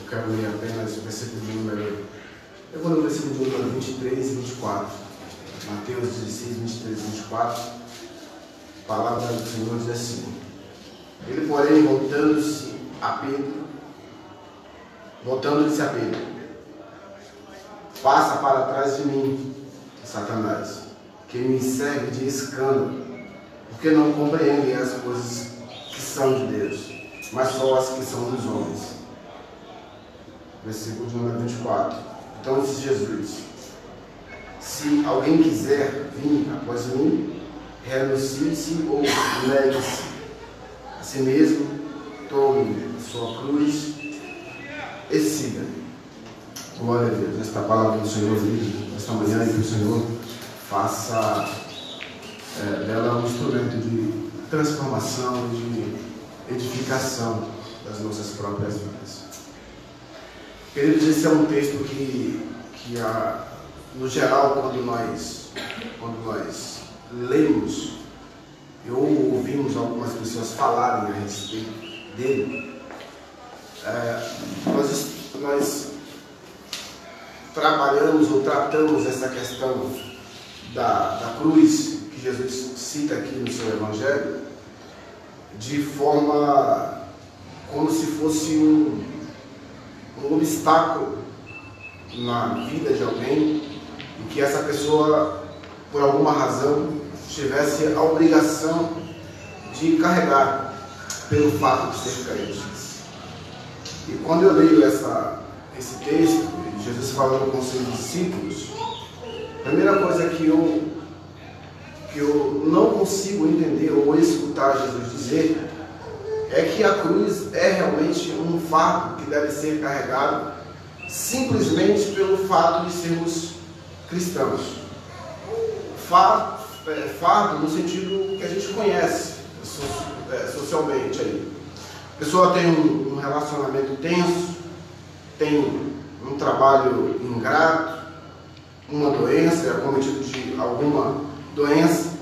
quero ler apenas o versículo de número... Eu vou ler o versículo de número 23 e 24. Mateus 16, 23 e 24. A palavra do Senhor diz assim: Ele, porém, voltando-se a Pedro, passa para trás de mim, Satanás, que me serve de escândalo, porque não compreendem as coisas que são de Deus, mas só as que são dos homens. Versículo de número 24. Então disse Jesus: Se alguém quiser vir após mim, renuncie-se ou negue-se a si mesmo, tome a sua cruz e siga. Glória a Deus. Esta palavra do Senhor vive esta manhã, e que o Senhor faça dela um instrumento de transformação, de edificação das nossas próprias vidas. Queridos, esse é um texto que no geral, quando nós lemos ou ouvimos algumas pessoas falarem a respeito dele, nós trabalhamos ou tratamos essa questão da cruz, que Jesus cita aqui no seu Evangelho, de forma como se fosse um obstáculo na vida de alguém, e que essa pessoa, por alguma razão, tivesse a obrigação de carregar pelo fato de ser crente. E quando eu leio esse texto, Jesus falando com seus discípulos, a primeira coisa que eu não consigo entender ou escutar Jesus dizer é que a cruz é realmente um fardo que deve ser carregado simplesmente pelo fato de sermos cristãos. Fardo no sentido que a gente conhece socialmente aí. A pessoa tem um relacionamento tenso, tem um trabalho ingrato, uma doença, é acometido de alguma doença,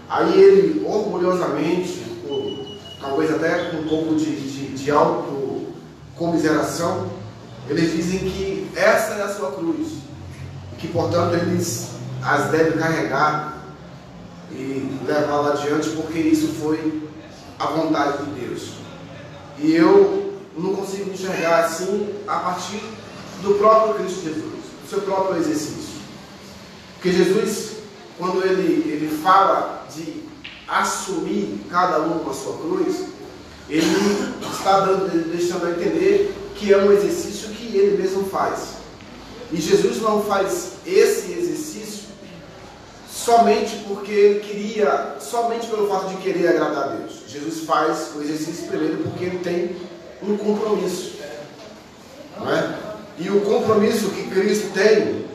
aí ele orgulhosamente, talvez até com um pouco de autocomiseração, eles dizem que essa é a sua cruz, e que portanto eles as devem carregar e levá-la adiante, porque isso foi a vontade de Deus. E eu não consigo enxergar assim a partir do próprio Cristo Jesus, do seu próprio exercício. Porque Jesus, quando ele fala de assumir cada um com a sua cruz, ele está deixando a entender que é um exercício que ele mesmo faz. E Jesus não faz esse exercício somente porque ele queria, somente pelo fato de querer agradar a Deus. Jesus faz o exercício primeiro porque ele tem um compromisso, não é? E o compromisso que Cristo tem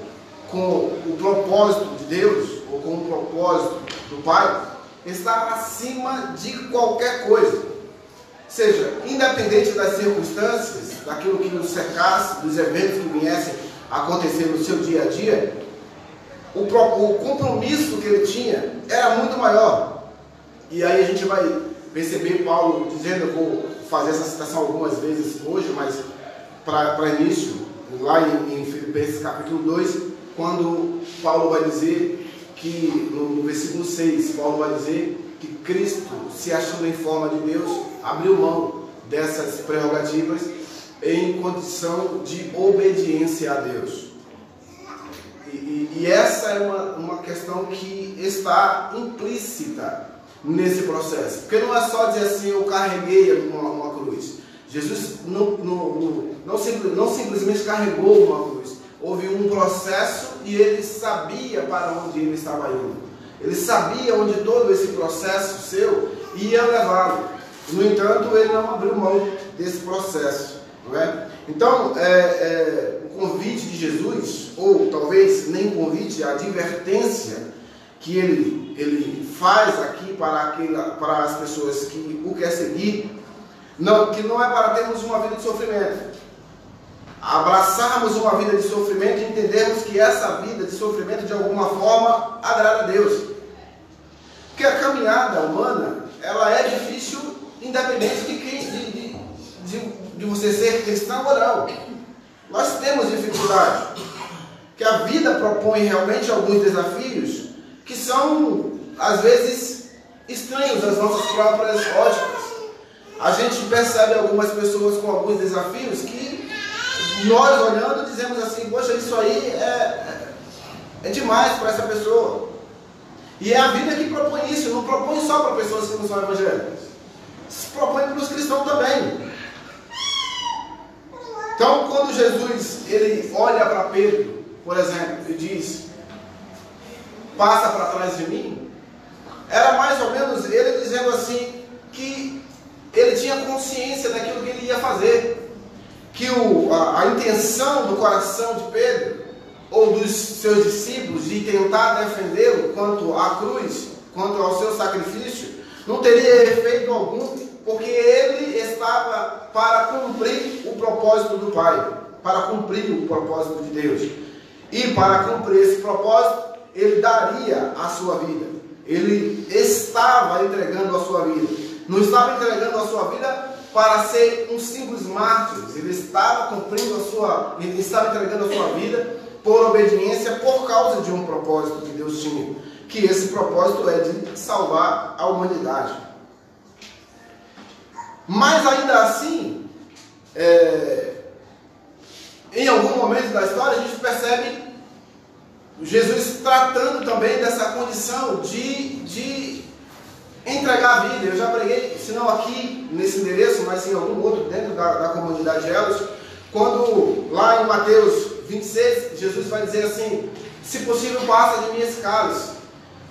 com o propósito de Deus, ou com o propósito do Pai, está acima de qualquer coisa. Ou seja, independente das circunstâncias, daquilo que nos cercasse, dos eventos que viessem a acontecer no seu dia a dia, o compromisso que ele tinha era muito maior. E aí a gente vai perceber Paulo dizendo, eu vou fazer essa citação algumas vezes hoje, mas para início, lá em Filipenses capítulo 2, quando Paulo vai dizer que, no versículo 6, Paulo vai dizer que Cristo, se achando em forma de Deus, abriu mão dessas prerrogativas em condição de obediência a Deus. E essa é uma questão que está implícita nesse processo. Porque não é só dizer assim, eu carreguei uma cruz. Jesus não simplesmente carregou uma cruz. Houve um processo e ele sabia para onde ele estava indo. Ele sabia onde todo esse processo seu ia levá-lo. No entanto, ele não abriu mão desse processo. Não é? Então, o convite de Jesus, ou talvez nem convite, a advertência que ele faz aqui para as pessoas que o querem seguir, que não é para termos uma vida de sofrimento. Abraçarmos uma vida de sofrimento e entendermos que essa vida de sofrimento de alguma forma agrada a Deus. Porque a caminhada humana, ela é difícil independente de você ser cristão ou não. Nós temos dificuldade. Que a vida propõe realmente alguns desafios que são, às vezes, estranhos às nossas próprias óticas. A gente percebe algumas pessoas com alguns desafios que nós olhando dizemos assim, poxa, isso aí é demais para essa pessoa. E é a vida que propõe isso, não propõe só para pessoas que não são evangélicas. Se propõe para os cristãos também. Então, quando Jesus ele olha para Pedro, por exemplo, e diz, passa para trás de mim, era mais ou menos ele dizendo assim, que ele tinha consciência daquilo que ele ia fazer, que a intenção do coração de Pedro, ou dos seus discípulos, de tentar defendê-lo quanto à cruz, quanto ao seu sacrifício, não teria efeito algum, porque ele estava para cumprir o propósito do Pai, para cumprir o propósito de Deus. E para cumprir esse propósito, ele daria a sua vida. Ele estava entregando a sua vida. Não estava entregando a sua vida para ser um simples mártir. Ele estava ele estava entregando a sua vida por obediência, por causa de um propósito que Deus tinha. Que esse propósito é de salvar a humanidade. Mas ainda assim, em algum momento da história, a gente percebe Jesus tratando também dessa condição de entregar a vida. Eu já preguei, se não aqui nesse endereço, mas em algum outro dentro da comunidade de Elos, quando lá em Mateus 26, Jesus vai dizer assim, se possível passa de mim esse cálice.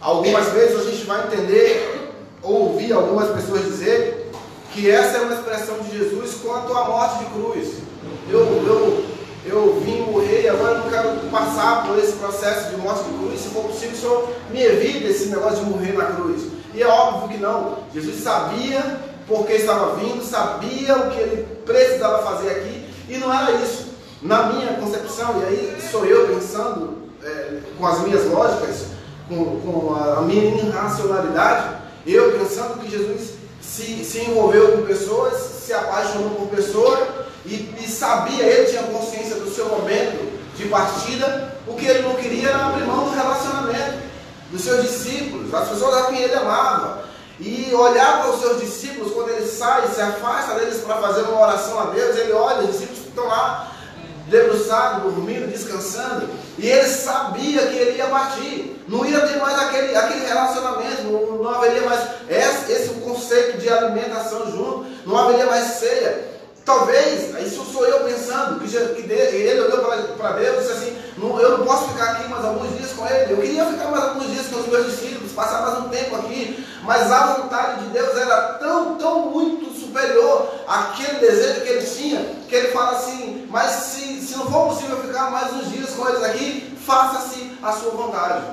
Algumas vezes a gente vai entender, ou ouvir algumas pessoas dizer, que essa é uma expressão de Jesus quanto à morte de cruz. Eu vim morrer e agora eu não quero passar por esse processo de morte de cruz. Se for possível, o Senhor me evita esse negócio de morrer na cruz. E é óbvio que não. Jesus sabia porque estava vindo, sabia o que ele precisava fazer aqui, e não era isso. Na minha concepção, e aí sou eu pensando com as minhas lógicas, com a minha irracionalidade, eu pensando que Jesus se envolveu com pessoas, se apaixonou por pessoas, e sabia, ele tinha consciência do seu momento de partida. O que ele não queria era abrir mão do relacionamento dos seus discípulos, das pessoas a quem ele amava, e olhar para os seus discípulos quando ele sai, se afasta deles para fazer uma oração a Deus. Ele olha, os discípulos estão lá debruçados, dormindo, descansando, e ele sabia que ele ia partir, não ia ter mais aquele relacionamento, não haveria mais esse conceito de alimentação junto, não haveria mais ceia. Talvez, isso sou eu pensando, que ele olhou para Deus e disse assim, eu não posso ficar aqui mais alguns dias com ele. Eu queria ficar mais alguns dias com os meus discípulos, passar mais um tempo aqui, mas a vontade de Deus era tão muito superior àquele desejo que ele tinha, que ele fala assim, mas se não for possível ficar mais uns dias com eles aqui, faça-se a sua vontade.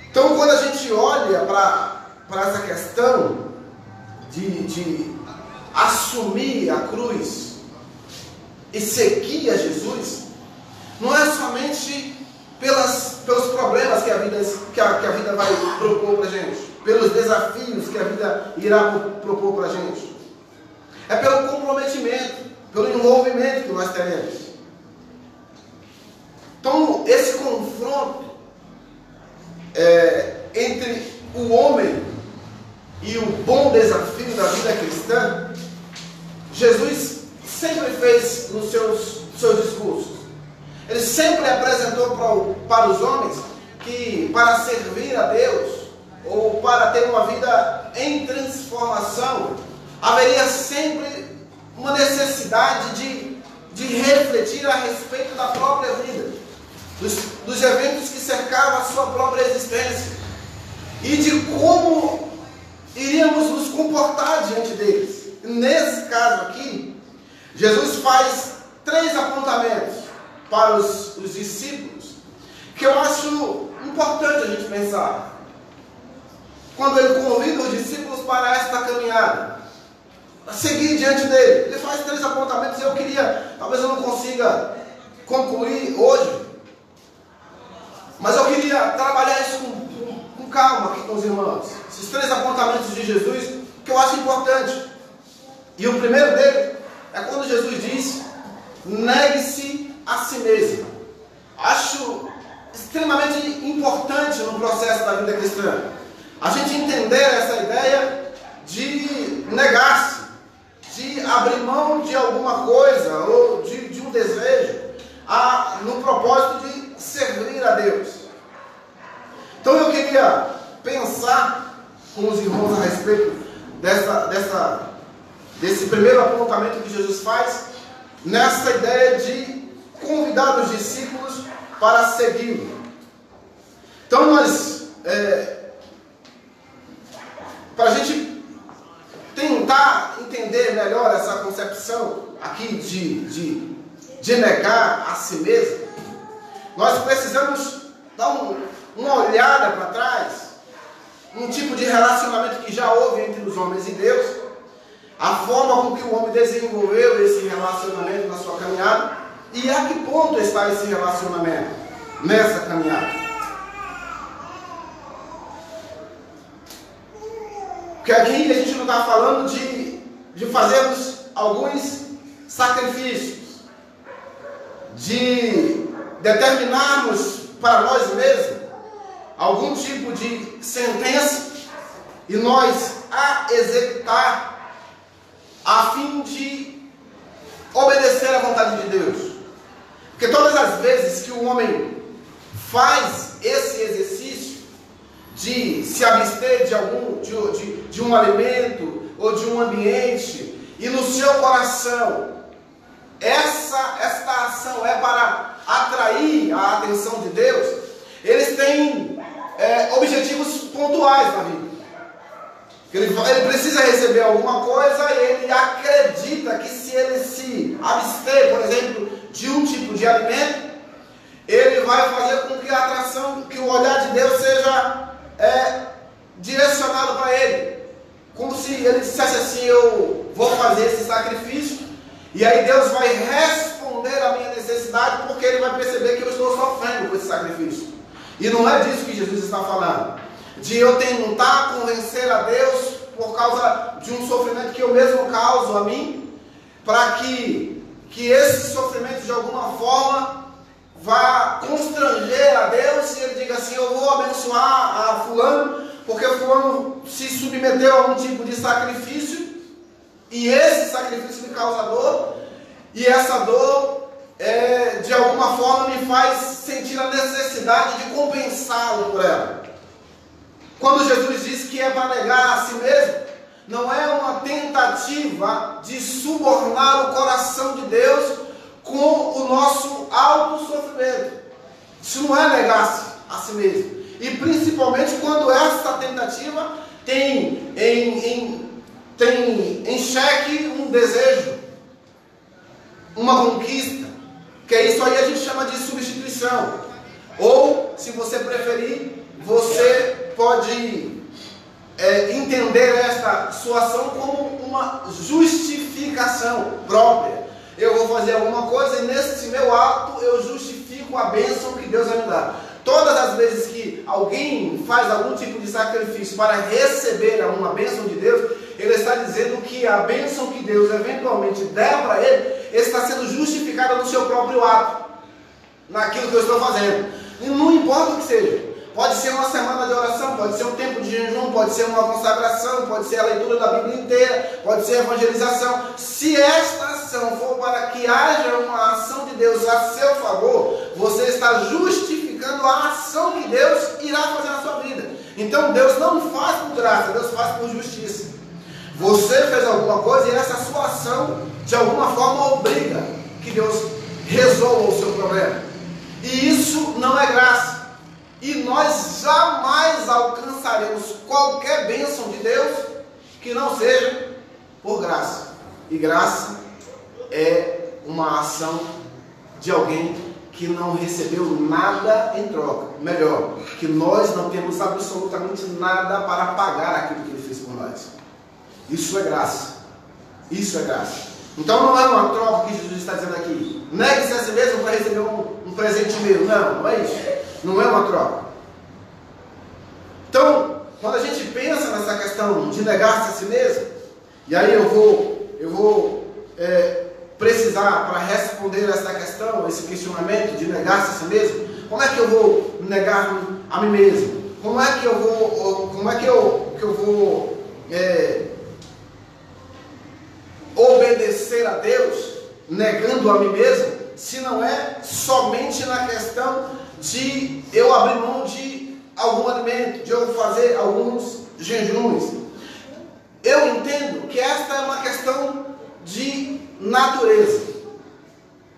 Então, quando a gente olha para essa questão de assumir a cruz e seguir a Jesus, não é somente pelos problemas que a vida vai propor para a gente, pelos desafios que a vida irá propor para a gente, é pelo comprometimento, pelo envolvimento que nós teremos. Então, esse confronto entre o homem e o bom desafio da vida cristã, Jesus sempre fez nos seus discursos. Ele sempre apresentou para os homens que para servir a Deus, ou para ter uma vida em transformação, haveria sempre uma necessidade de refletir a respeito da própria vida, dos eventos que cercavam a sua própria existência, e de como iríamos nos comportar diante deles. Nesse caso aqui, Jesus faz 3 apontamentos para os discípulos, que eu acho importante a gente pensar. Quando ele convida os discípulos para esta caminhada, a seguir diante dele, ele faz 3 apontamentos. Eu queria, talvez eu não consiga concluir hoje, mas eu queria trabalhar isso com calma aqui com os irmãos. Esses 3 apontamentos de Jesus, que eu acho importante. E o primeiro dele é quando Jesus diz: negue-se a si mesmo. Acho extremamente importante no processo da vida cristã a gente entender essa ideia de negar-se, de abrir mão de alguma coisa ou de um desejo no propósito de servir a Deus. Então eu queria pensar com os irmãos a respeito desse primeiro apontamento que Jesus faz, nessa ideia de convidar os discípulos para segui-lo. Então nós, para a gente tentar entender melhor essa concepção aqui de negar a si mesmo, nós precisamos dar uma olhada para trás, um tipo de relacionamento que já houve entre os homens e Deus, a forma com que o homem desenvolveu esse relacionamento na sua caminhada e a que ponto está esse relacionamento nessa caminhada. Porque aqui a gente não está falando de fazermos alguns sacrifícios, de determinarmos para nós mesmos algum tipo de sentença e nós a executar a fim de obedecer à vontade de Deus. Porque todas as vezes que o homem faz esse exercício de se abster de um alimento ou de um ambiente, e no seu coração esta ação é para atrair a atenção de Deus, eles têm objetivos pontuais na vida. Ele precisa receber alguma coisa e ele acredita que se ele se abster, por exemplo, de um tipo de alimento, ele vai fazer com que a atração, que o olhar de Deus seja direcionado para ele. Como se ele dissesse assim: eu vou fazer esse sacrifício, e aí Deus vai responder à minha necessidade, porque ele vai perceber que eu estou sofrendo com esse sacrifício. E não é disso que Jesus está falando, de eu tentar convencer a Deus por causa de um sofrimento que eu mesmo causo a mim, para que esse sofrimento de alguma forma vá constranger a Deus e ele diga assim: eu vou abençoar a fulano, porque fulano se submeteu a um tipo de sacrifício, e esse sacrifício me causa dor, e essa dor de alguma forma me faz sentir a necessidade de compensá-lo por ela. Quando Jesus diz que é para negar a si mesmo, não é uma tentativa de subornar o coração de Deus com o nosso auto-sofrimento. Isso não é negar-se a si mesmo. E principalmente quando essa tentativa tem em xeque um desejo, uma conquista, que isso aí a gente chama de substituição. Ou, se você preferir, você pode entender esta sua ação como uma justificação própria. Eu vou fazer alguma coisa e nesse meu ato eu justifico a bênção que Deus vai me dar. Todas as vezes que alguém faz algum tipo de sacrifício para receber uma bênção de Deus, ele está dizendo que a bênção que Deus eventualmente der para ele está sendo justificada no seu próprio ato, naquilo que eu estou fazendo. E não importa o que seja. Pode ser uma semana de oração, pode ser um tempo de jejum, pode ser uma consagração, pode ser a leitura da Bíblia inteira, pode ser a evangelização. Se esta ação for para que haja uma ação de Deus a seu favor, você está justificando a ação que Deus irá fazer na sua vida. Então Deus não faz por graça, Deus faz por justiça. Você fez alguma coisa e essa sua ação de alguma forma obriga que Deus resolva o seu problema. E isso não é graça. E nós jamais alcançaremos qualquer bênção de Deus que não seja por graça. E graça é uma ação de alguém que não recebeu nada em troca. Melhor, que nós não temos absolutamente nada para pagar aquilo que Ele fez por nós. Isso é graça. Isso é graça. Então não é uma troca que Jesus está dizendo aqui. Negue-se a si mesmo para receber um presente meu. Não, não é isso. Não é uma troca. Então, quando a gente pensa nessa questão de negar-se a si mesmo, e aí eu vou precisar para responder essa questão, esse questionamento de negar-se a si mesmo? Como é que eu vou negar a mim mesmo? Como é que eu vou obedecer a Deus negando a mim mesmo, se não é somente na questão de eu abrir mão de algum alimento, de eu fazer alguns jejuns? Eu entendo que esta é uma questão de natureza,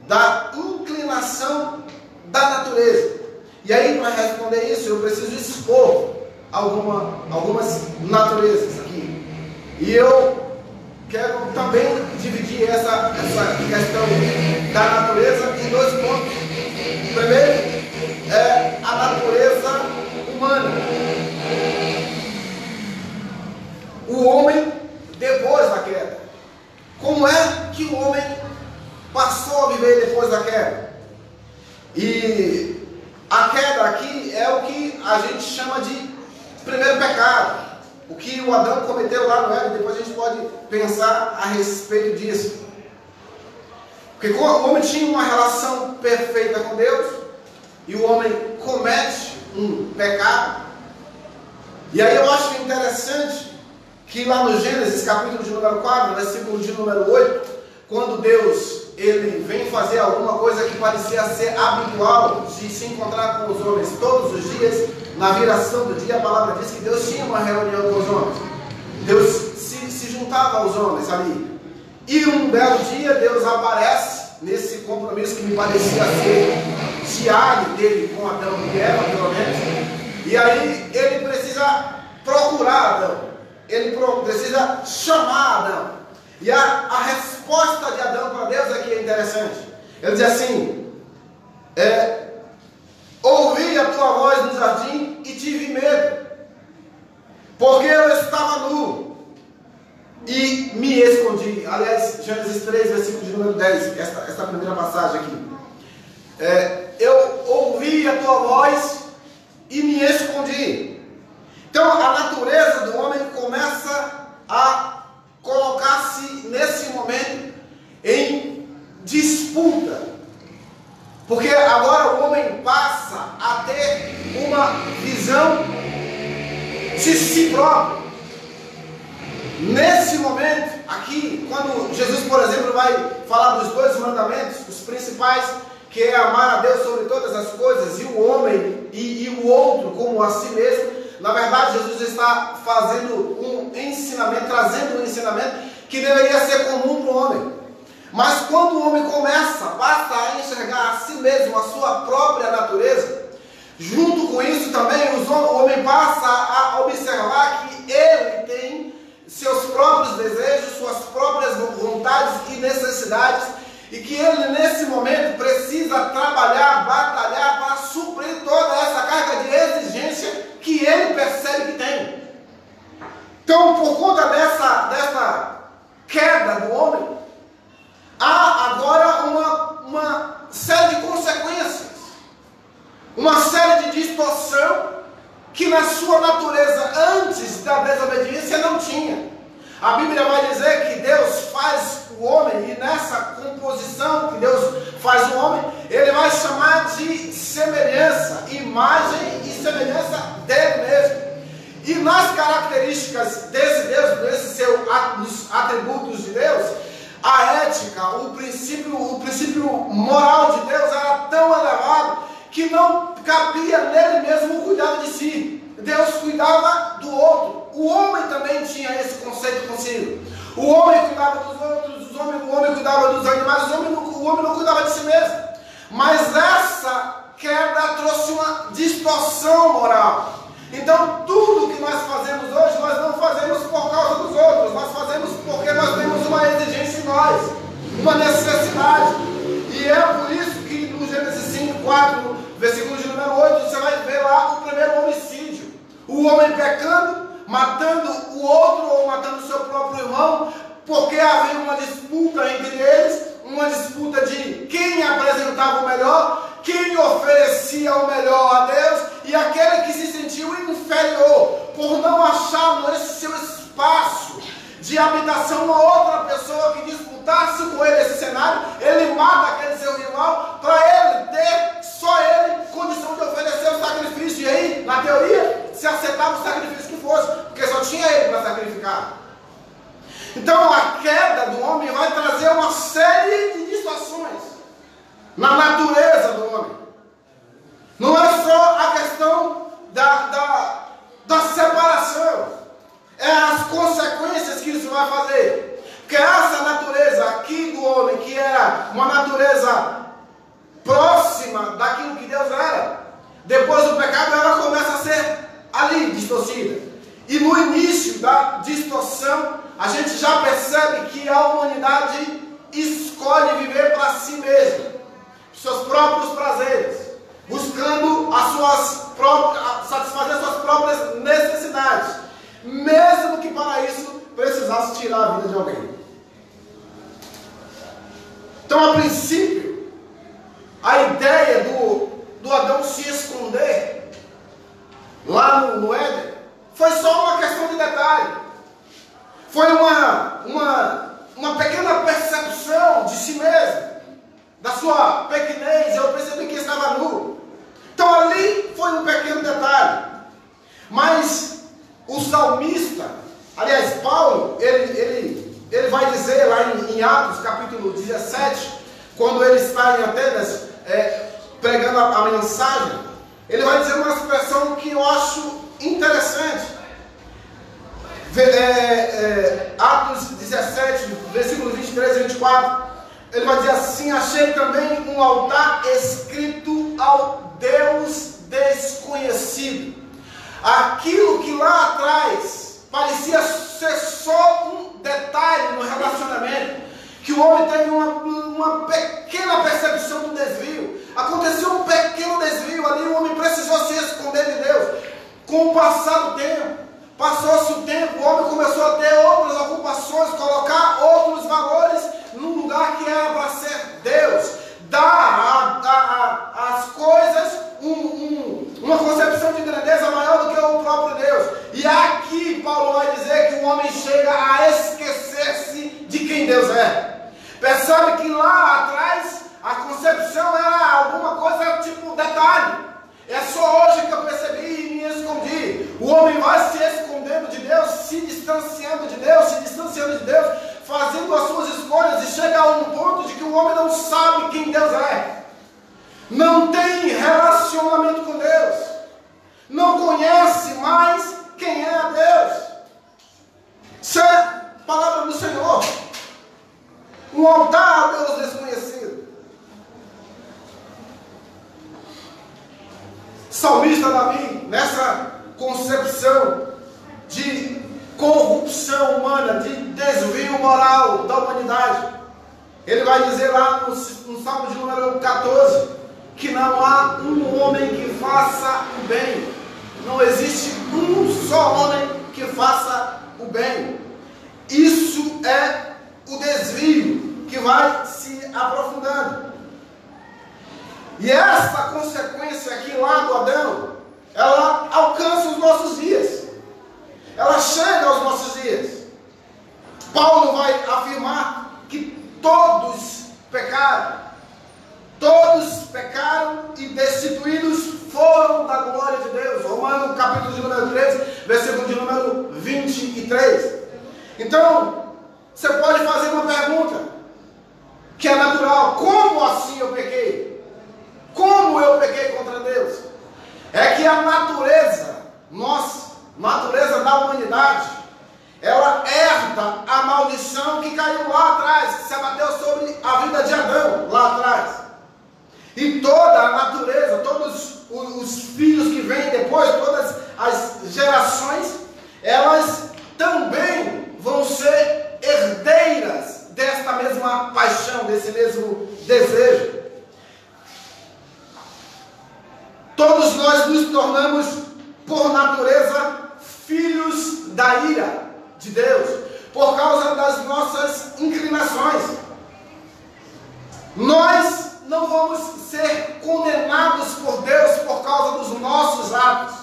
da inclinação da natureza. E aí, para responder isso, eu preciso expor algumas naturezas aqui. E eu quero também dividir essa questão da natureza em dois pontos. Primeiro é a natureza humana. O homem depois da queda. Como é que o homem passou a viver depois da queda? E a queda aqui é o que a gente chama de primeiro pecado. O que o Adão cometeu lá no Éden, depois a gente pode pensar a respeito disso. Porque o homem tinha uma relação perfeita com Deus, e o homem comete um pecado. E aí eu acho interessante que lá no Gênesis, capítulo de número 4, versículo de número 8, quando Deus ele vem fazer alguma coisa que parecia ser habitual de se encontrar com os homens todos os dias, na viração do dia, a palavra diz que Deus tinha uma reunião com os homens. Deus se juntava aos homens ali. E um belo dia, Deus aparece nesse compromisso que me parecia ser diário dele com Adão e Eva, pelo menos. E aí ele precisa procurar Adão. Ele precisa chamar Adão. E a resposta de Adão para Deus aqui é interessante. Ele diz assim: ouvi a tua voz no jardim e tive medo, porque eu estava nu e me escondi. Aliás, Gênesis 3, versículo de número 10, esta primeira passagem aqui. Eu ouvi a tua voz e me escondi. Então a natureza do homem começa a colocar-se nesse momento em disputa, porque agora o homem passa a ter uma visão de si próprio. Nesse momento aqui, quando Jesus, por exemplo, vai falar dos dois mandamentos, os principais, que é amar a Deus sobre todas as coisas, e o homem e o outro como a si mesmo, na verdade Jesus está fazendo um ensinamento, trazendo um ensinamento que deveria ser comum para o homem. Mas quando o homem passa a enxergar a si mesmo, a sua própria natureza, junto com isso também o homem passa a observar que ele tem seus próprios desejos, suas próprias vontades e necessidades, e que ele nesse momento precisa trabalhar, batalhar para suprir toda essa carga de exigência que ele percebe que tem. Então, por conta dessa queda do homem, há agora uma série de consequências, uma série de distorção que na sua natureza antes da desobediência não tinha. A Bíblia vai dizer que Deus faz o homem, e nessa composição que Deus faz o homem, ele vai chamar de semelhança, imagem e semelhança dele mesmo. E nas características desse Deus, nos atributos de Deus, a ética, o princípio moral de Deus era tão elevado que não cabia nele mesmo o cuidado de si. Deus cuidava do outro. O homem também tinha esse conceito consigo. O homem cuidava dos outros, o homem cuidava dos animais, o homem não cuidava de si mesmo. Mas essa queda trouxe uma distorção moral. Então tudo que nós fazemos hoje, nós não fazemos por causa dos outros, nós fazemos porque nós temos uma exigência em nós, uma necessidade. E é por isso que no Gênesis 5, 4, versículo de número 8, você vai ver lá o primeiro homicídio. O homem pecando, matando o outro ou matando o seu próprio irmão, porque havia uma disputa entre eles, uma disputa de quem apresentava o melhor, quem oferecia o melhor a Deus, e aquele que se sentiu inferior por não achar nesse seu espaço de habitação uma outra pessoa que disputasse com ele esse cenário, ele mata aquele seu rival para ele ter, só ele, condição de oferecer o sacrifício. E aí, na teoria, se aceitava o sacrifício que fosse, porque só tinha ele para sacrificar. Então a queda do homem vai trazer uma série de distorções na natureza do homem. Não é só a questão da separação, é as consequências que isso vai fazer. Porque essa natureza aqui do homem, que era uma natureza próxima daquilo que Deus era, depois do pecado ela começa a ser ali distorcida. E no início da distorção, a gente já percebe que a humanidade escolhe viver para si mesma, seus próprios prazeres, buscando satisfazer suas próprias necessidades, mesmo que para isso precisasse tirar a vida de alguém. Então, a princípio, a ideia do Adão se esconder lá no Éden foi só uma questão de detalhe. Foi uma pequena percepção de si mesmo, da sua pequenez. Eu percebi que estava nu. Então ali foi um pequeno detalhe. Mas o salmista, aliás, Paulo, ele vai dizer lá em Atos capítulo 17, quando ele está em Atenas pregando a mensagem, ele vai dizer uma expressão que eu acho interessante. Atos 17, versículos 23 e 24, ele vai dizer assim: achei também um altar escrito ao Deus desconhecido. Aquilo que lá atrás parecia ser só um detalhe no relacionamento, que o homem teve uma pequena percepção do desvio, aconteceu um pequeno desvio ali, o homem precisou se esconder de Deus. Com o passar do tempo, passou-se o tempo, o homem começou a ter outras ocupações, colocar outros valores num lugar que era para ser Deus, dar às coisas uma concepção de grandeza maior do que o próprio Deus. E aqui Paulo vai dizer que o homem chega a esquecer-se de quem Deus é. Percebe que lá atrás a concepção era alguma coisa tipo detalhe. É só hoje que eu percebi e me escondi. O homem vai se escondendo de Deus, se distanciando de Deus, fazendo as suas escolhas, e chega a um ponto de que o homem não sabe quem Deus é. Não tem relacionamento com Deus. Não conhece mais quem é Deus. Isso é a palavra do Senhor. Um altar a Deus desconhecido. Salmista Davi, nessa concepção de corrupção humana, de desvio moral da humanidade, ele vai dizer lá no Salmo de número 14, que não há um homem que faça o bem. Não existe um só homem que faça o bem. Isso é o desvio que vai se aprofundando. E essa consequência aqui lá do Adão, ela alcança os nossos dias. Ela chega aos nossos dias. Paulo vai afirmar que todos pecaram. Todos pecaram e destituídos foram da glória de Deus. Romanos capítulo de número 13, versículo de número 23. Então, você pode fazer uma pergunta que é natural: como assim eu pequei? Como eu pequei contra Deus? É que a natureza, natureza da humanidade, ela herda a maldição que caiu lá atrás, que se abateu sobre a vida de Adão lá atrás. E toda a natureza, todos os filhos que vêm depois, todas as gerações, elas também vão ser herdeiras desta mesma paixão, desse mesmo desejo. Todos nós nos tornamos, por natureza, filhos da ira de Deus, por causa das nossas inclinações. Nós não vamos ser condenados por Deus por causa dos nossos atos.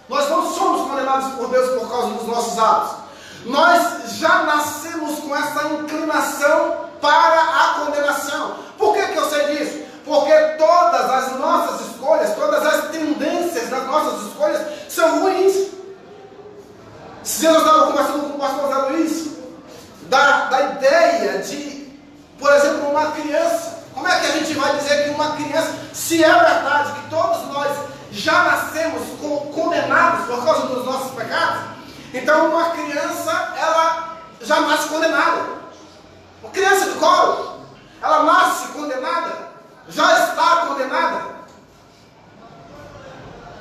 Nós não somos condenados por Deus por causa dos nossos atos. Nós já nascemos com essa inclinação para a condenação. Por que eu sei disso? Porque todas as nossas escolhas, todas as tendências das nossas escolhas são ruins. Se eu estava conversando com o pastor Zé Luiz, da ideia de, por exemplo, uma criança. Como é que a gente vai dizer que uma criança, se é verdade que todos nós já nascemos condenados por causa dos nossos pecados, então uma criança, ela já nasce condenada. Uma criança de colo, ela nasce condenada, já está condenada.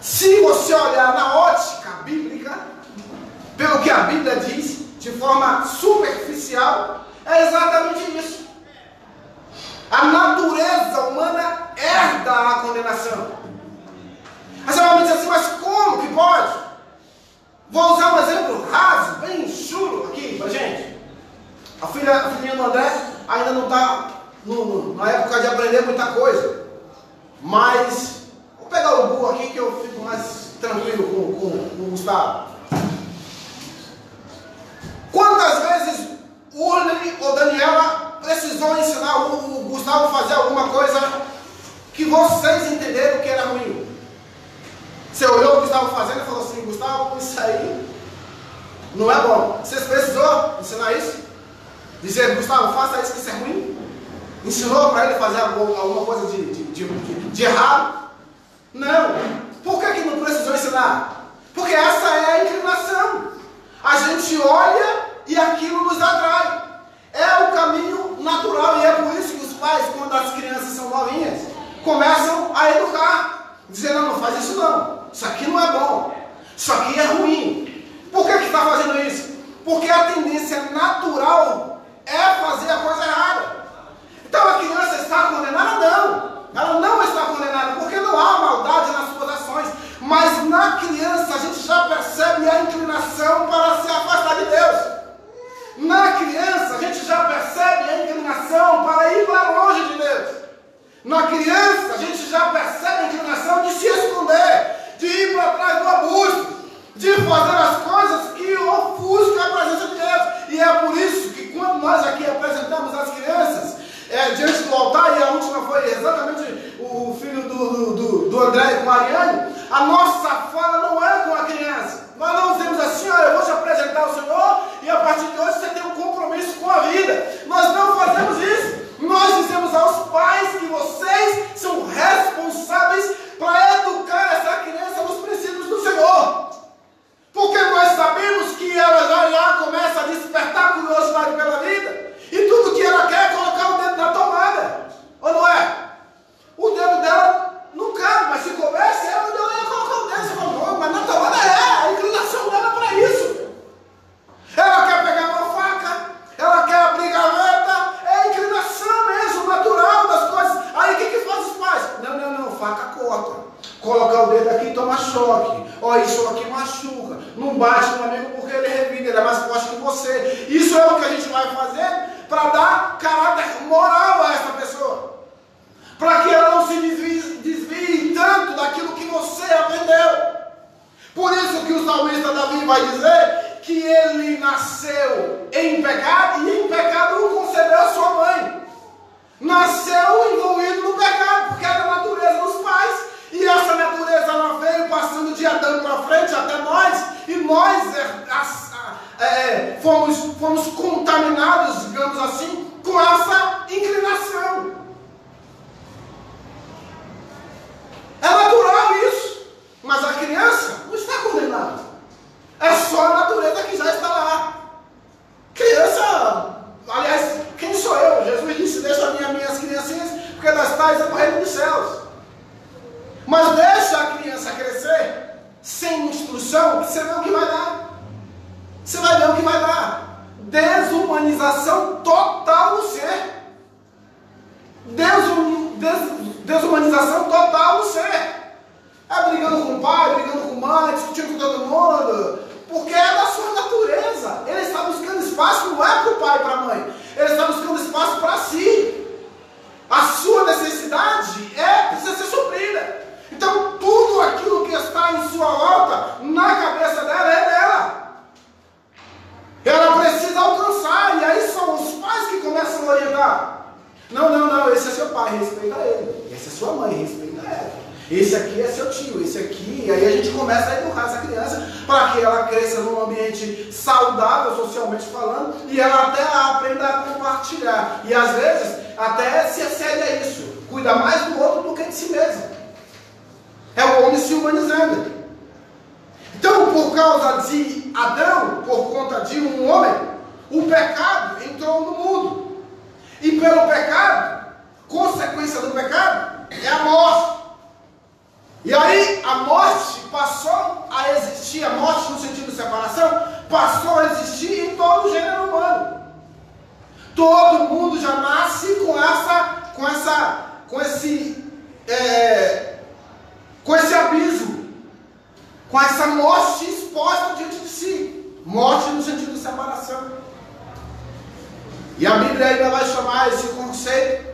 Se você olhar na ótica bíblica, pelo que a Bíblia diz, de forma superficial, é exatamente isso. A natureza humana herda a condenação. Aí você vai me dizer assim, mas como que pode? Vou usar um exemplo raso, bem chulo aqui pra gente. A filhinha do André ainda não está na época de aprender muita coisa. Mas, vou pegar o Gu aqui que eu fico mais tranquilo com o Gustavo. Quantas vezes o Urley ou Daniela precisou ensinar o Gustavo a fazer alguma coisa que vocês entenderam que era ruim? Você olhou o que Gustavo fazendo e falou assim, Gustavo, isso aí não é bom. Vocês precisou ensinar isso? Dizer, Gustavo, faça isso que isso é ruim? Ensinou para ele fazer alguma coisa de errado? Não. Por que não precisou ensinar? Porque essa é a inclinação. A gente olha e aquilo nos atrai. É o caminho natural e é por isso que os pais, quando as crianças são novinhas, começam a educar. Dizendo, não faz isso não. Isso aqui não é bom. Isso aqui é ruim. Por que está fazendo isso? Porque a tendência natural é fazer a coisa errada. Então a criança está condenada? Não. Ela não está condenada, porque não há maldade nas suas ações. Mas na criança a gente já percebe a inclinação para se afastar de Deus. Na criança a gente já percebe a inclinação para ir para longe de Deus. Na criança a gente já percebe a inclinação de se esconder, de ir para trás do abuso, de fazer as coisas que ofuscam a presença de Deus. E é por isso que quando nós aqui apresentamos as crianças diante do altar, e a última foi exatamente o filho do André com a Ariane, a nossa fala não é com a criança. Nós não dizemos assim, olha, eu vou te apresentar ao Senhor e a partir de hoje você tem um compromisso com a vida. Nós não fazemos isso. Nós dizemos aos pais que vocês são responsáveis para educar essa criança nos princípios do Senhor. Porque nós sabemos que ela já começa a despertar curiosidade pela vida. E tudo que ela quer é colocar o dedo na tomada. Ou não é? O dedo dela não cabe, mas se coubesse, ela ia colocar o dedo. Você fala, não, mas na tomada a inclinação dela é para isso. Ela quer pegar uma faca, ela quer abrir gaveta, é a inclinação mesmo, natural das coisas. Aí o que faz os pais? Não, faca corta. Colocar o dedo aqui e toma choque. Ó, isso aqui machuca. Não bate no amigo porque ele revida, ele é mais forte que você. Isso é o que a gente vai fazer para dar caráter moral a essa pessoa. Para que ela não se desvie tanto daquilo que você aprendeu. Por isso que o salmista Davi vai dizer que ele nasceu em pecado e em pecado o concebeu a sua mãe. Nasceu envolvido no pecado, porque era a natureza dos pais. E essa natureza ela veio passando de Adão para frente até nós, e nós fomos contaminados, digamos assim, com essa inclinação. É natural isso, mas a criança não está condenada. É só a natureza que já está lá. Criança, aliás, quem sou eu? Jesus disse, deixa minhas criancinhas, porque das tais é o reino dos céus. Mas deixa a criança crescer sem instrução, que você vê o que vai dar. Você vai ver o que vai dar. Desumanização total do ser. Desumanização total do ser. É brigando com o pai, brigando com a mãe, discutindo com todo mundo. Porque é da sua natureza. Ele está buscando espaço, não é para o pai e para a mãe. Ele está buscando espaço para si. A sua necessidade precisa ser suprida. Então tudo aquilo que está em sua volta, na cabeça dela, é dela. Ela pai, respeita ele. Essa é sua mãe, respeita ela. Esse aqui é seu tio, esse aqui. E aí a gente começa a educar essa criança para que ela cresça num ambiente saudável, socialmente falando, e ela até aprenda a compartilhar. E às vezes até se excede a isso. Cuida mais do outro do que de si mesmo. É o homem se humanizando. Então, por causa de Adão, por conta de um homem, o pecado entrou no mundo. E pelo pecado, consequência do pecado é a morte. E aí a morte passou a existir, a morte no sentido de separação, passou a existir em todo o gênero humano. Todo mundo já nasce com esse abismo, com essa morte exposta diante de si. Morte no sentido de separação. E a Bíblia ainda vai chamar esse conceito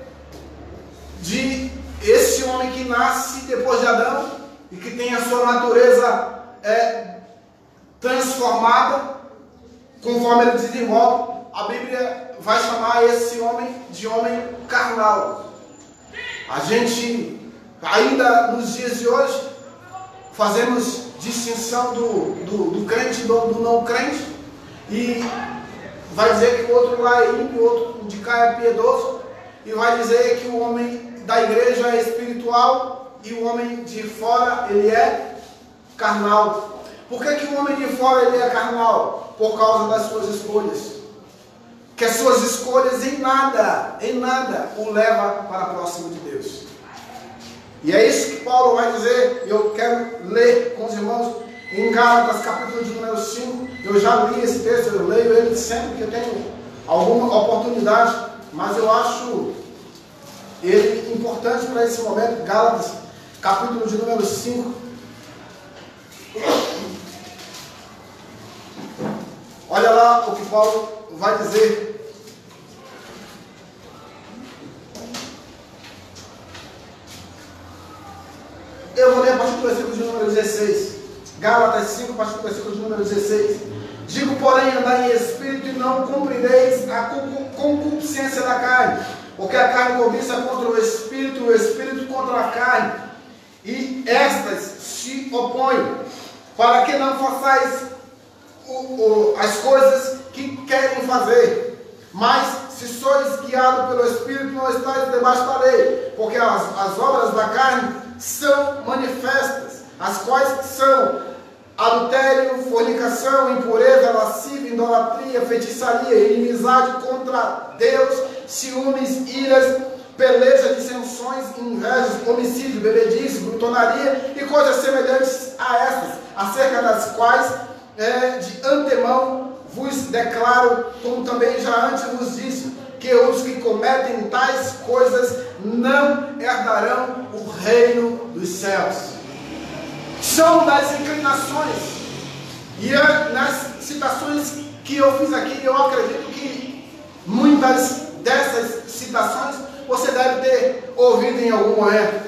de esse homem que nasce depois de Adão e que tem a sua natureza transformada conforme ele desenvolve. A Bíblia vai chamar esse homem de homem carnal. A gente, ainda nos dias de hoje, fazemos distinção do crente e do não crente, e vai dizer que o outro lá é ímpio, o outro de cá é piedoso, e vai dizer que o homem da igreja é espiritual e o homem de fora ele é carnal. Por que o homem de fora ele é carnal? Por causa das suas escolhas. Que as suas escolhas em nada o leva para próximo de Deus. E é isso que Paulo vai dizer. Eu quero ler com os irmãos em Gálatas, capítulo de número 5. Eu já li esse texto, eu leio ele sempre que eu tenho alguma oportunidade, mas eu acho ele importante para esse momento. Gálatas, capítulo de número 5. Olha lá o que Paulo vai dizer. Eu vou ler a partir do versículo de número 16. Gálatas 5, a partir do versículo de número 16. Digo, porém, andai em espírito e não cumprireis a concupiscência da carne. Porque a carne cobiça contra o espírito contra a carne. E estas se opõem, para que não façais as coisas que querem fazer. Mas se sois guiados pelo Espírito, não estáis debaixo da lei. Porque as obras da carne são manifestas, as quais são adultério, fornicação, impureza, lascívia, idolatria, feitiçaria, inimizade contra Deus, ciúmes, iras, pelejas, dissensões, invejas, homicídio, bebedice, glutonaria e coisas semelhantes a estas, acerca das quais de antemão vos declaro, como também já antes vos disse, que os que cometem tais coisas não herdarão o reino dos céus. São das inclinações. E nas citações que eu fiz aqui, eu acredito que muitas dessas citações você deve ter ouvido em algum momento,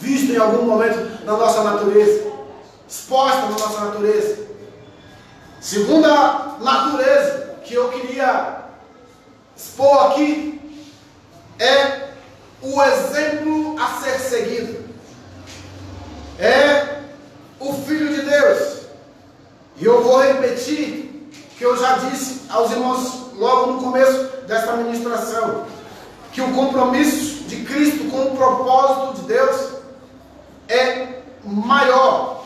visto em algum momento na nossa natureza, exposta na nossa natureza. Segunda natureza que eu queria expor aqui é o exemplo a ser seguido. É o Filho de Deus. E eu vou repetir que eu já disse aos irmãos logo no começo desta ministração, que o compromisso de Cristo com o propósito de Deus é maior,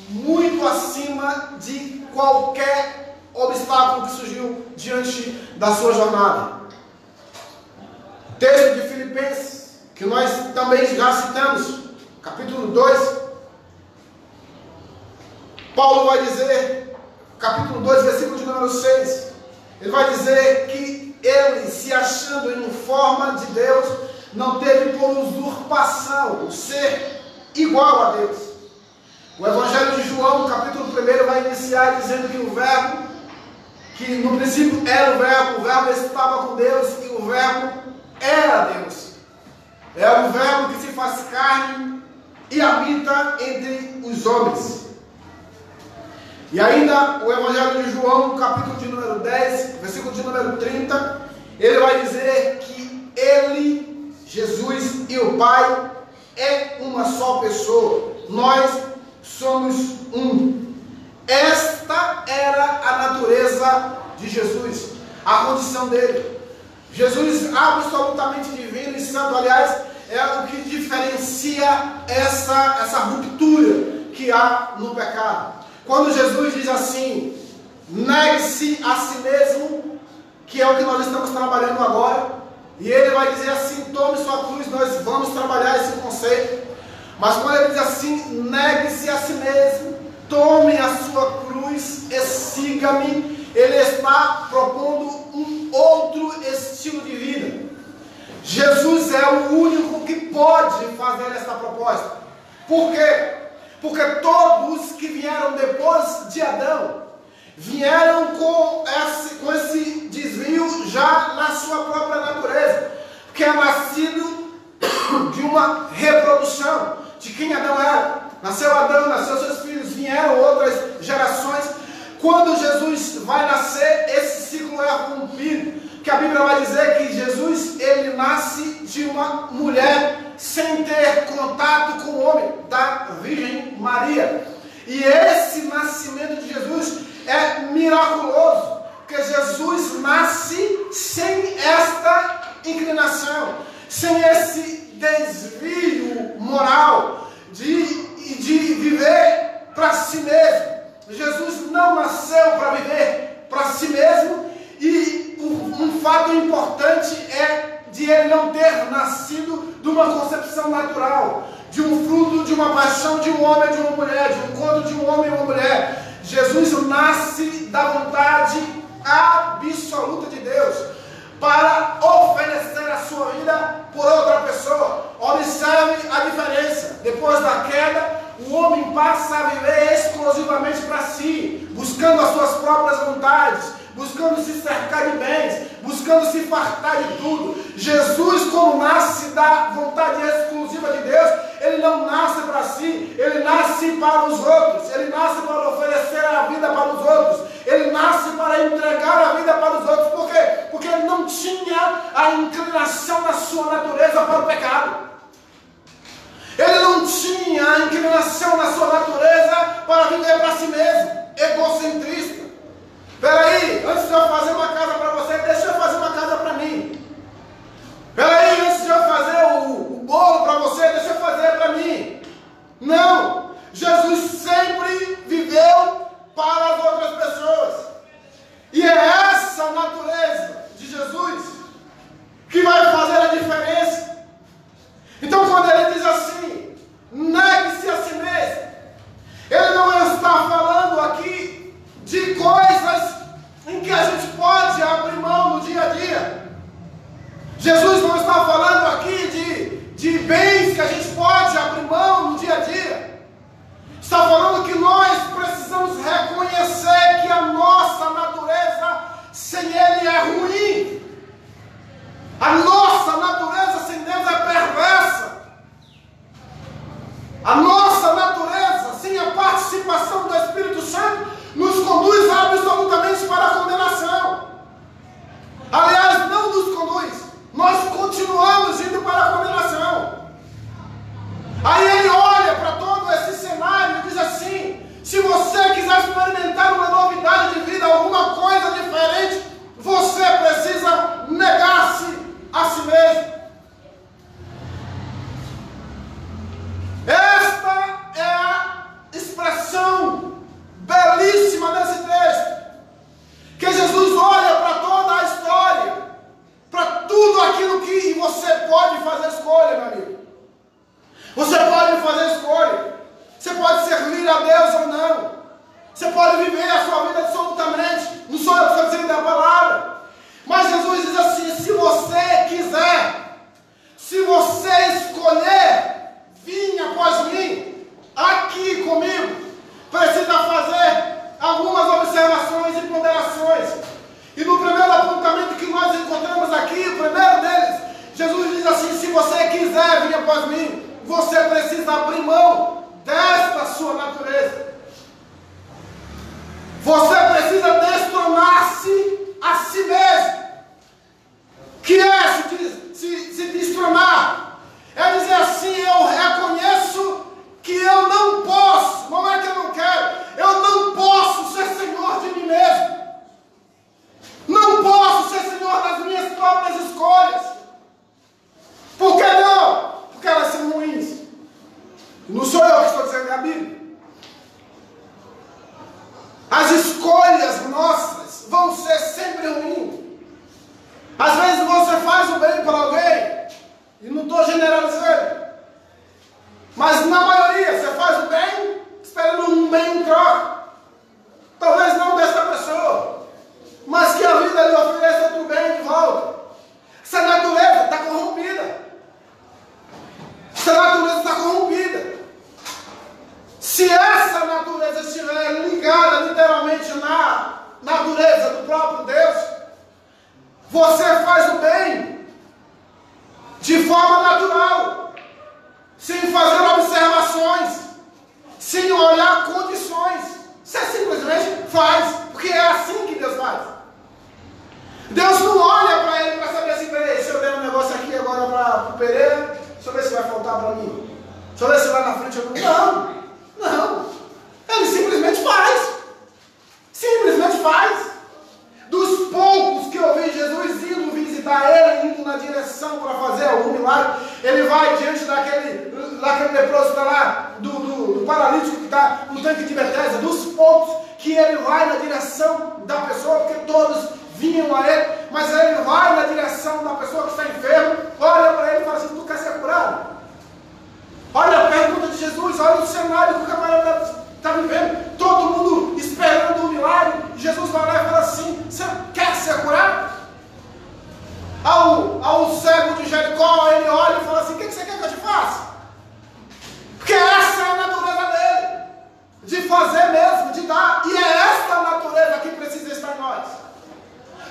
muito acima de qualquer obstáculo que surgiu diante da sua jornada. O texto de Filipenses, que nós também já citamos, capítulo 2, Paulo vai dizer, capítulo 2, versículo de número 6, ele vai dizer que ele, se achando em forma de Deus, não teve por usurpação o ser igual a Deus. O Evangelho de João, capítulo 1, vai iniciar dizendo que o verbo, que no princípio era o verbo estava com Deus e o verbo era Deus. É o verbo que se faz carne e habita entre os homens. E ainda o Evangelho de João, capítulo de número 10, versículo de número 30, ele vai dizer que ele, Jesus, e o Pai é uma só pessoa. Nós somos um. Esta era a natureza de Jesus, a condição dele. Jesus absolutamente divino e santo, aliás, é o que diferencia essa ruptura que há no pecado. Quando Jesus diz assim, negue-se a si mesmo, que é o que nós estamos trabalhando agora, e ele vai dizer assim, tome sua cruz, nós vamos trabalhar esse conceito. Mas quando ele diz assim, negue-se a si mesmo, tome a sua cruz e siga-me, ele está propondo um outro estilo de vida. Jesus é o único que pode fazer esta proposta. Por quê? Porque todos que vieram depois de Adão vieram com esse desvio já na sua própria natureza, que é nascido de uma reprodução de quem Adão era. Nasceu Adão, nasceu seus filhos, vieram outras gerações. Quando Jesus vai nascer, esse ciclo é rompido, que a Bíblia vai dizer que Jesus, ele nasce de uma mulher sem ter contato com o homem, da Virgem Maria. E esse nascimento de Jesus é miraculoso, porque Jesus nasce sem esta inclinação, sem esse desvio moral de viver para si mesmo. Jesus não nasceu para viver para si mesmo, e um fato importante é de ele não ter nascido de uma concepção natural, de um fruto, de uma paixão de um homem e de uma mulher, de um encontro de um homem e uma mulher. Jesus nasce da vontade absoluta de Deus para oferecer a sua vida por outra pessoa. Observe a diferença. Depois da queda, o homem passa a viver exclusivamente para si, buscando as suas próprias vontades, buscando se cercar de bens, buscando se fartar de tudo. Jesus, como nasce da vontade exclusiva de Deus, ele não nasce para si, ele nasce para os outros, ele nasce para oferecer a vida para os outros, ele nasce para entregar a vida para os outros. Por quê? Porque ele não tinha a inclinação na sua natureza para o pecado. Ele não tinha a inclinação na sua natureza para viver para si mesmo, egocentrista. Peraí, antes de eu fazer uma casa para você, deixa eu fazer uma casa para mim. Peraí, antes de eu fazer o bolo para você, deixa eu fazer para mim. Não, Jesus sempre viveu para as outras pessoas. E é essa natureza de Jesus que vai fazer a diferença. Então, quando ele diz assim, negue-se a si mesmo, ele não está falando aqui de coisas em que a gente pode abrir mão no dia a dia. Jesus não está falando aqui de bens que a gente pode abrir mão no dia a dia. Está falando que nós precisamos reconhecer que a nossa natureza sem Ele é ruim. A nossa natureza sem Deus é perversa. A nossa natureza sem a participação do Espírito Santo nos conduz absolutamente para a condenação. Aliás, não nos conduz, nós continuamos indo para a condenação. Aí ele olha para todo esse cenário e diz assim: se você quiser experimentar uma novidade de vida, alguma coisa diferente, você precisa negar-se a si mesmo. Esta é a expressão belíssima desse texto, que Jesus olha para toda a história, para tudo aquilo que você pode fazer escolha, meu amigo. Você pode fazer escolha. Você pode servir a Deus ou não. Você pode viver a sua vida absolutamente. Não sou eu que estou dizendo a palavra. Mas Jesus diz assim: se você quiser, se você escolher, vim após mim, aqui comigo, precisa fazer algumas observações e ponderações. E no primeiro apontamento que nós encontramos aqui, o primeiro deles, Jesus diz assim: se você quiser vir após mim, você precisa abrir mão desta sua natureza. Você precisa destronar-se a si mesmo. Que é se destronar? É Não estou generalizando. Mas na maioria, você faz o bem, esperando um bem em troca. Talvez não dessa pessoa, mas que a vida lhe ofereça outro bem de volta. Essa natureza está corrompida. Essa natureza está corrompida. Se essa natureza estiver ligada literalmente na natureza do próprio Deus, você faz o bem de forma natural, sem fazer observações, sem olhar condições. Você simplesmente faz, porque é assim que Deus faz. Deus não olha para ele para saber assim, peraí, se eu der um negócio aqui agora para o Pereira, deixa eu ver se vai faltar para mim. Deixa eu ver se lá na frente eu não. Não. Ele simplesmente faz. Simplesmente faz. Dos poucos que eu vi Jesus indo visitar ele, indo na direção para fazer algum milagre, ele vai diante daquele leproso que está lá, do paralítico que está no tanque de Betesda, dos poucos que ele vai na direção da pessoa, porque todos vinham a ele, mas ele vai na direção da pessoa que está enferma, olha para ele e fala assim, tu quer ser curado? Olha a pergunta de Jesus, olha o cenário que o camarada está vivendo, todo mundo esperando um milagre. Jesus vai lá e fala assim, você quer ser curado? Ao cego de Jericó, ele olha e fala assim, o que você quer que eu te faça? Porque essa é a natureza dele, de fazer mesmo, de dar, e é esta natureza que precisa estar em nós.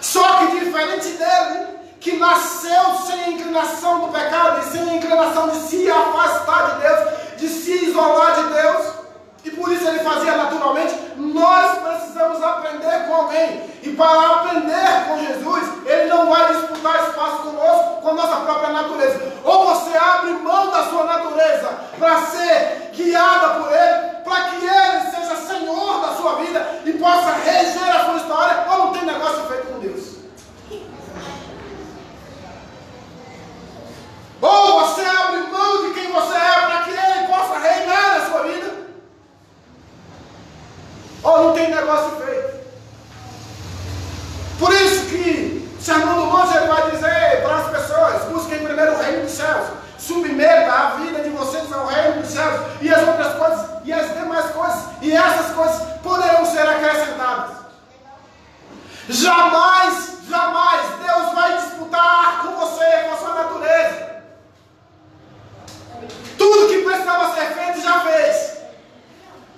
Só que diferente dele, que nasceu sem a inclinação do pecado e sem a inclinação de se afastar de Deus, de se isolar de Deus, e por isso ele fazia naturalmente, nós precisamos aprender com alguém. E para aprender com Jesus, ele não vai disputar espaço conosco, com a nossa própria natureza. Ou você abre mão da sua natureza para ser guiada por ele, para que ele seja senhor da sua vida e possa reger a sua história, ou não tem negócio feito com Deus. Ou você abre mão de quem você é para que ele possa reinar na sua vida, ou não tem negócio feito. Por isso que o Sermão do Monte ele vai dizer para as pessoas, busquem primeiro o reino dos céus, submeta a vida de vocês ao reino dos céus, e as outras coisas, e as demais coisas, e essas coisas poderão ser acrescentadas. Jamais, jamais Deus vai disputar com você, com a sua natureza. Tudo que precisava ser feito já fez.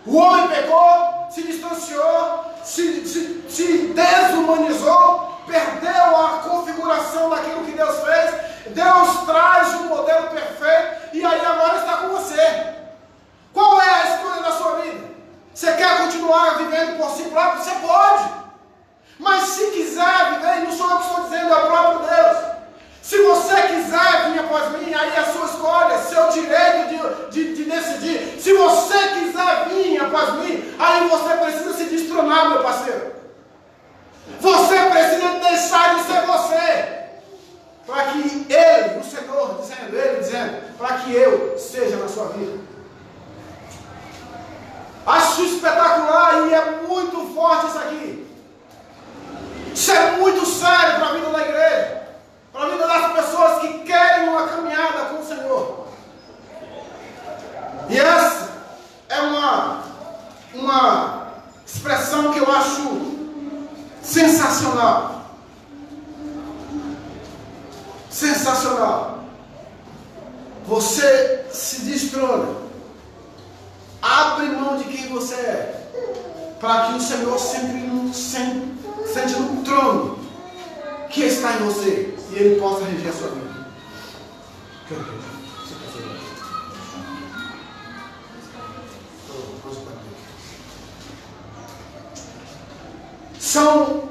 O homem pecou, se distanciou, se desumanizou, perdeu a configuração daquilo que Deus fez. Deus traz um modelo perfeito e aí agora está com você. Qual é a escolha da sua vida? Você quer continuar vivendo por si próprio? Você pode. Mas se quiser viver, não sou eu que estou dizendo, é o próprio Deus. Se você quiser vir após mim, aí é a sua escolha, seu direito de decidir. Se você quiser vir após mim, aí você precisa se destronar, meu parceiro. Você precisa deixar de ser você, para que ele, o Senhor, dizendo, para que eu seja na sua vida. Acho espetacular e é muito forte isso aqui. Isso é muito sério para a vida da igreja, para a vida das pessoas que querem uma caminhada com o Senhor. E essa é uma expressão que eu acho sensacional. Sensacional. Você se destrona, abre mão de quem você é, para que o Senhor sempre sente no trono que está em você e Ele possa reger a sua vida. São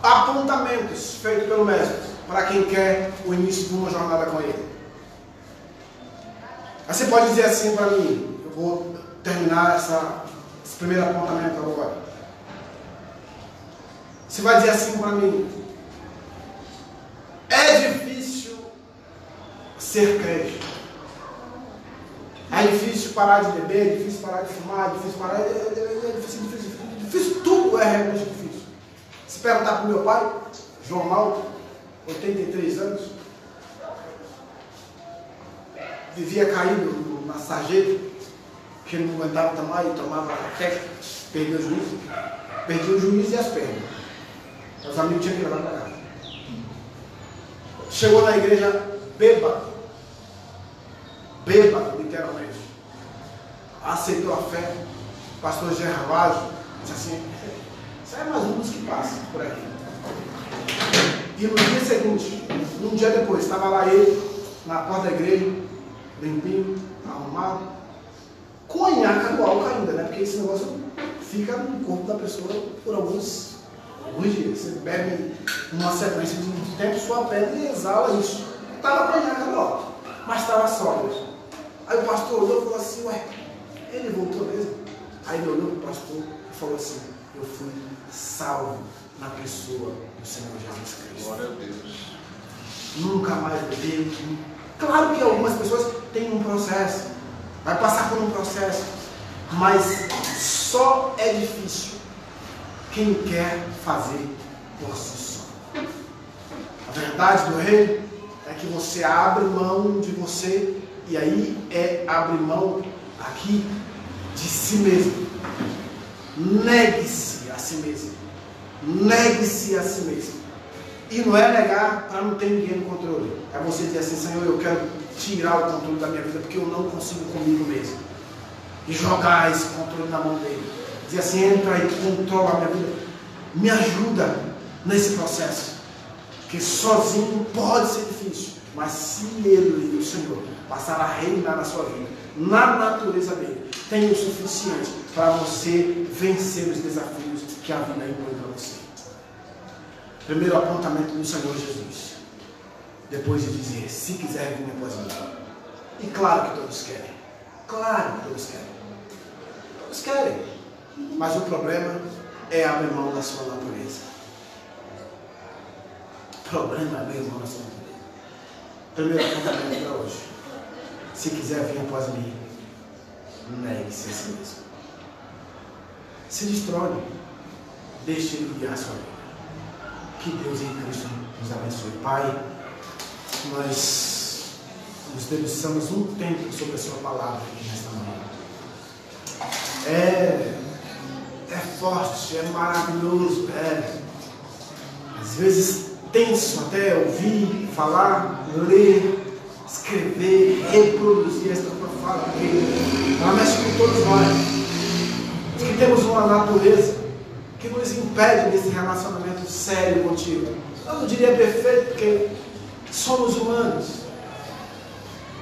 apontamentos feitos pelo Mestre para quem quer o início de uma jornada com Ele. Aí você pode dizer assim para mim, eu vou terminar esse primeiro apontamento agora. Você vai dizer assim para mim, é difícil ser crente. É difícil parar de beber, é difícil parar de fumar, é difícil parar, difícil, tudo é realmente difícil. Se perguntar para o meu pai, João Malto, 83 anos, vivia caído na sarjeta, que ele não aguentava tomar e tomava até perder o juízo. Perdia o juízo e as pernas. Os amigos tinham que levar para casa. Chegou na igreja bêbado, literalmente. Aceitou a fé. O pastor Gervásio disse assim: isso é mais um dos que passa por aqui. E no dia seguinte, um dia depois, estava lá ele, na porta da igreja, limpinho, arrumado, com a nhaca do álcool ainda, né? Porque esse negócio fica no corpo da pessoa por alguns dias. Você bebe uma sequência de tempo, sua pele exala isso. Estava com a nhaca do álcool, mas estava sóbrio. Aí o pastor olhou e falou assim: ué, ele voltou mesmo? Aí ele olhou para o pastor e falou assim: eu fui salvo na pessoa do Senhor Jesus Cristo. Glória a Deus. Nunca mais bebi. Claro que algumas pessoas têm um processo, vai passar por um processo, mas só é difícil quem quer fazer por si só. A verdade do reino é que você abre mão de você, e aí é abrir mão aqui de si mesmo. Negue-se a si mesmo. Negue-se a si mesmo. E não é negar para não ter ninguém no controle. É você dizer assim: Senhor, eu quero tirar o controle da minha vida porque eu não consigo comigo mesmo. E jogar esse controle na mão dele. Dizer assim: entra aí, controla a minha vida. Me ajuda nesse processo. Porque sozinho pode ser difícil. Mas se ele, o Senhor, passar a reinar na sua vida, na natureza dele, tem o suficiente para você vencer os desafios que a vida impõe para você. Primeiro apontamento do Senhor Jesus. Depois de dizer: se quiser vir após mim. E claro que todos querem. Claro que todos querem. Todos querem. Mas o problema é abrir mão da sua natureza. O problema é abrir mão da sua natureza. Primeiro apontamento para hoje. Se quiser vir após mim, negue-se a si mesmo. Se destrói. Deixe ele guiar a sua vida. Que Deus em Cristo nos abençoe. Pai, nós nos debruçamos um tempo sobre a sua palavra aqui nesta manhã. É forte, é maravilhoso, às vezes tenso até ouvir, falar, ler, escrever, reproduzir esta tua fala, porque ela mexe com todos nós. Que temos uma natureza que nos impede desse relacionamento sério contigo. Eu não diria perfeito, porque somos humanos,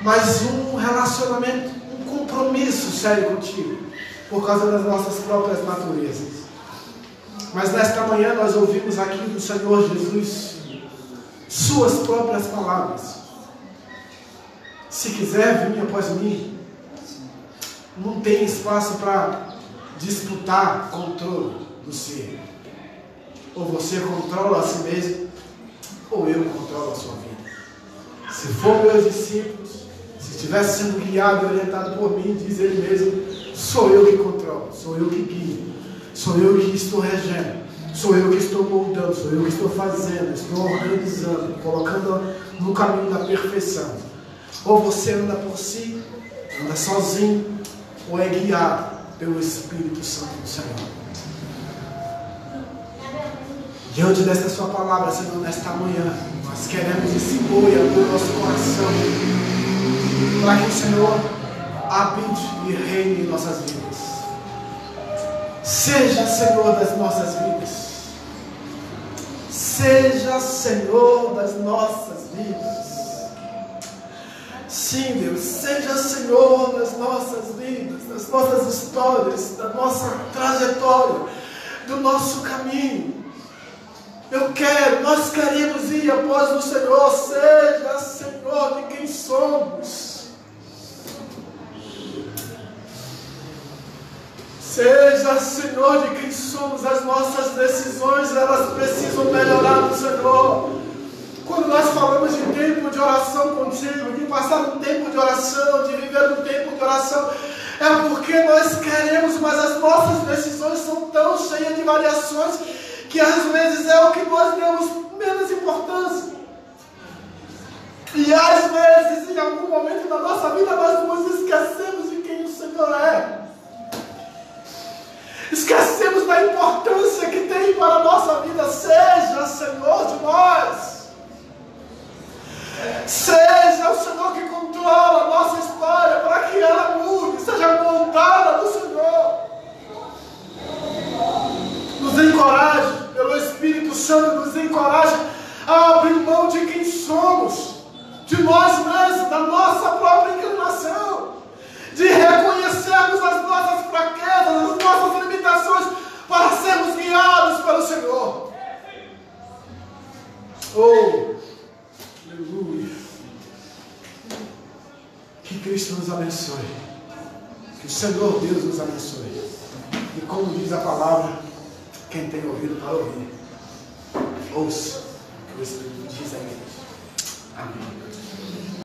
mas um relacionamento, um compromisso sério contigo, por causa das nossas próprias naturezas. Mas nesta manhã nós ouvimos aqui do Senhor Jesus suas próprias palavras. Se quiser vir após mim, não tem espaço para disputar controle do ser. Ou você controla a si mesmo, ou eu controlo a sua vida. Se for meus discípulos, se estivesse sendo guiado e orientado por mim, diz ele mesmo: sou eu que controlo, sou eu que guio, sou eu que estou regendo, sou eu que estou moldando, sou eu que estou fazendo, estou organizando, colocando no caminho da perfeição. Ou você anda por si, anda sozinho, ou é guiado pelo Espírito Santo do Senhor. Diante desta sua palavra, Senhor, nesta manhã, nós queremos esse boi no nosso coração, para que o Senhor habite e reine em nossas vidas. Seja Senhor das nossas vidas. Seja Senhor das nossas vidas. Sim, Deus, seja Senhor das nossas vidas, das nossas histórias, da nossa trajetória, do nosso caminho. Nós queremos ir após o Senhor. Seja Senhor de quem somos. Seja Senhor de quem somos. As nossas decisões, elas precisam melhorar no Senhor. Quando nós falamos de tempo de oração contigo, de passar um tempo de oração, de viver um tempo de oração, é porque nós queremos, mas as nossas decisões são tão cheias de variações que às vezes é o que nós damos menos importância. E às vezes em algum momento da nossa vida nós nos esquecemos de quem o Senhor é. Esquecemos da importância que tem para a nossa vida. Seja Senhor de nós. Seja o Senhor que controla a nossa história para que ela mude, seja montada no Senhor. Nos encoraje, pelo Espírito Santo, nos encoraje a abrir mão de quem somos, de nós mesmos, da nossa própria inclinação, de reconhecermos as nossas fraquezas, as nossas limitações, para sermos guiados pelo Senhor. Oh, aleluia. Que Cristo nos abençoe. Que o Senhor Deus nos abençoe. E como diz a palavra, quem tem ouvido para ouvir, ouça o que o Espírito diz a igreja. Amém.